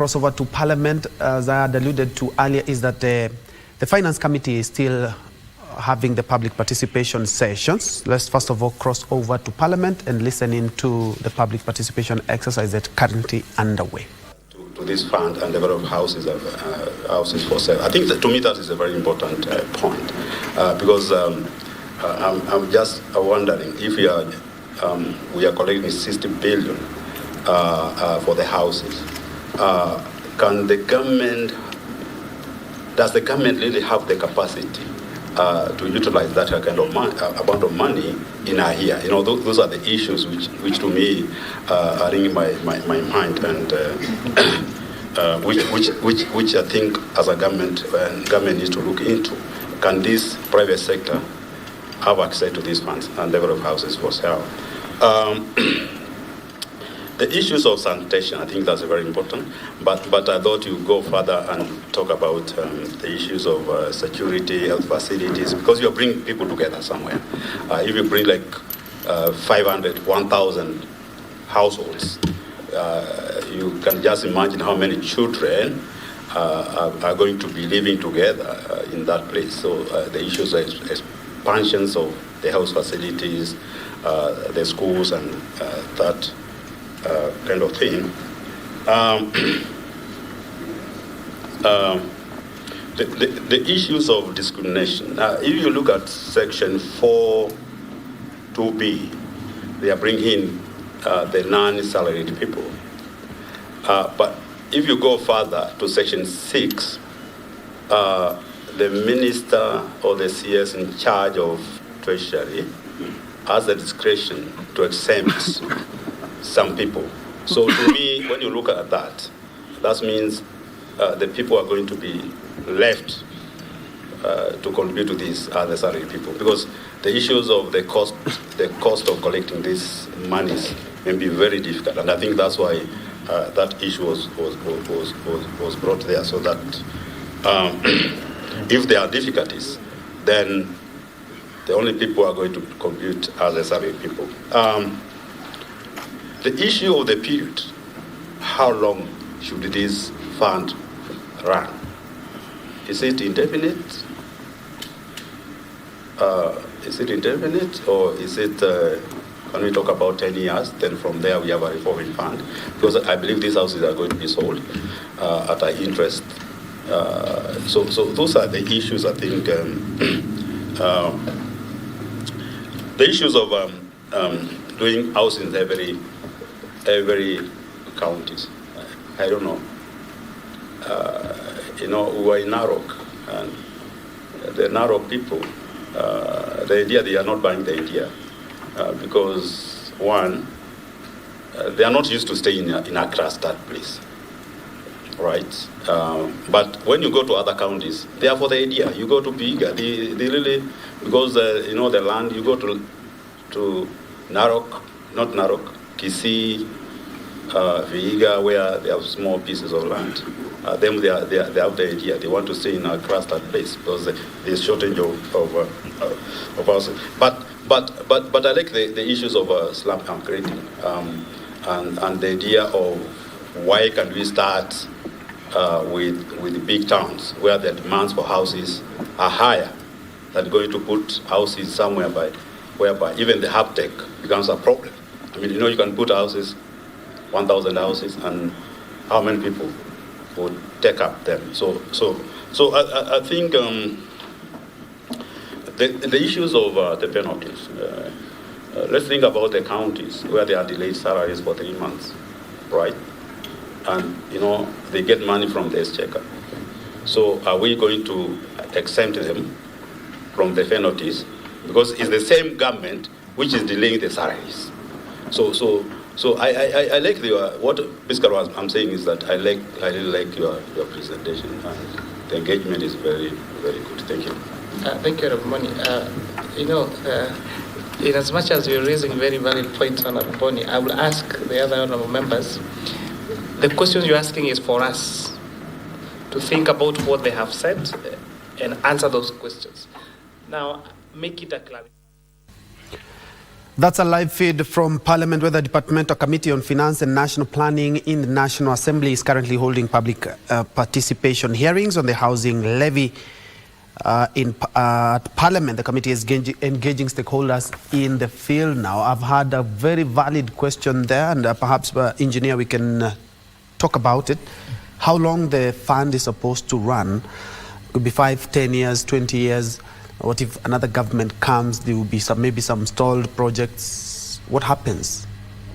crossover to Parliament, as I had alluded to earlier, is that the Finance Committee is still having the public participation sessions. Let's first of all cross over to Parliament and listen in to the public participation exercise that's currently underway. To this fund and develop houses for sale. I think that, to me, that is a very important point because I'm just wondering if we are collecting 60 billion for the houses. Does the government really have the capacity to utilize that kind of amount of money in a year? You know, those are the issues which to me are in my mind, and which I think as a government needs to look into. Can this private sector have access to these funds and develop houses for sale? The issues of sanitation, I think that's very important, but I thought you go further and talk about the issues of security, health facilities, because you bring people together somewhere. If you bring like 500, 1,000 households, you can just imagine how many children are going to be living together in that place. So the issues of expansions of the health facilities, the schools, and that kind of thing. The issues of discrimination. If you look at section 4(2)(b), they are bringing in the non-salaried people. But if you go further to section 6, the minister or the CS in charge of Treasury has the discretion to exempt some people. So to me, when you look at that, that means the people are going to be left to contribute to this are the salary people, because the issues of the cost of collecting these monies may be very difficult, and I think that's why that issue was brought there, so that if there are difficulties, then the only people who are going to contribute are the salary people. The issue of the period, how long should this fund run? Is it indefinite? Or is it, when we talk about 10 years, then from there we have a revolving fund? Because I believe these houses are going to be sold at an interest. So those are the issues, I think. The issues of doing housing every counties. I don't know. We were in Narok, and the Narok people, the idea, they are not buying the idea because, one, they are not used to staying in a clustered place, right? But when you go to other counties, they are for the idea. You go to Vihiga, they really, because the land, you go to Narok, not Narok, Kisii, Vihiga, where they have small pieces of land. They have the idea. They want to stay in a clustered place because there's shortage of houses. But I like the issues of slum upgrading and the idea of why can we start with the big towns where the demands for houses are higher than going to put houses somewhere whereby even the haptech becomes a problem. I mean, you can put houses, 1,000 houses, and how many people would take up them? So I think the issues of the penalties. Let's think about the counties where they are delayed salaries for 3 months, right? And they get money from the exchequer. So are we going to exempt them from the penalties? Because it's the same government which is delaying the salaries. So I like what basically what I'm saying is that I really like your presentation, and the engagement is very, very good. Thank you. Thank you, Raboni. In as much as you're raising very valid points on Raboni, I will ask the other honorable members. The question you're asking is for us to think about what they have said and answer those questions. Now, make it a clarity. That's a live feed from Parliament, where the Departmental Committee on Finance and National Planning in the National Assembly is currently holding public participation hearings on the housing levy. At Parliament, the committee is engaging stakeholders in the field now. I've had a very valid question there, and perhaps, Engineer, we can talk about it. How long the fund is supposed to run? It could be 5, 10 years, 20 years. What if another government comes? There will be maybe some stalled projects. What happens?